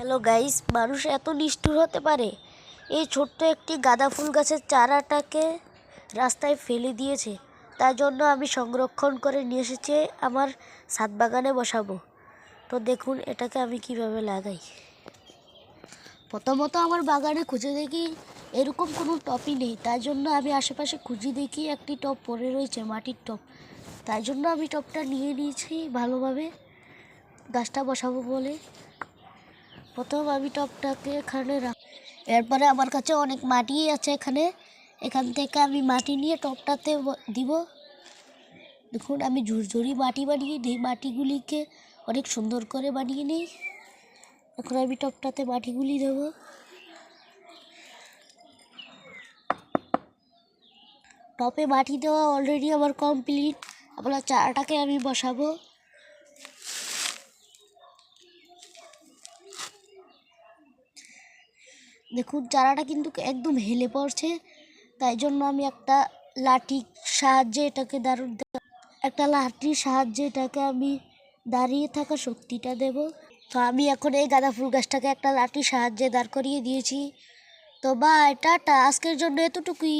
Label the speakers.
Speaker 1: Hello guys, মানুষ এত নিষ্ঠুর হতে পারে? এই ছোট্ট একটি গাঁদা ফুল গাছের চারাটাকে রাস্তায় ফেলে দিয়েছে। তার জন্য আমি সংরক্ষণ করে নিয়ে এসেছি আমার ছাদ বাগানে বসাবো। তো দেখুন এটাকে আমি কিভাবে লাগাই। প্রথমত আমার বাগানে খুঁজে দেখি এরকম কোনো টপই নেই। তাই জন্য আমি আশেপাশে খুঁজে দেখি একটি টব পড়ে রয়েছে, মাটির টব। তাই জন্য আমি টবটা নিয়ে নিয়েছি ভালোভাবে গাছটা বসাবো বলে। প্রথম আমি টবটাকে এখানে এরপরে আমার কাছে অনেক মাটি আছে এখান থেকে আমি মাটি নিয়ে টবটাতে দিব। দেখুন আমি ঝুরঝুরি মাটি বানিয়ে নিই, মাটিগুলিকে অনেক সুন্দর করে বানিয়ে নিই। এখন আমি টবটাতে মাটিগুলি দেব। টবে মাটি দেওয়া অলরেডি আমার কমপ্লিট। আপনার চারাটাকে আমি বসাবো। দেখুন চারাটা কিন্তু একদম হেলে পড়ছে। তাই জন্য আমি একটা লাঠির সাহায্যে এটাকে আমি দাঁড়িয়ে থাকা শক্তিটা দেব। তো আমি এখন এই গাঁদা ফুল গাছটাকে একটা লাঠির সাহায্যে দাঁড় করিয়ে দিয়েছি। তো বাই, টাটা, আজকের জন্য এতটুকুই।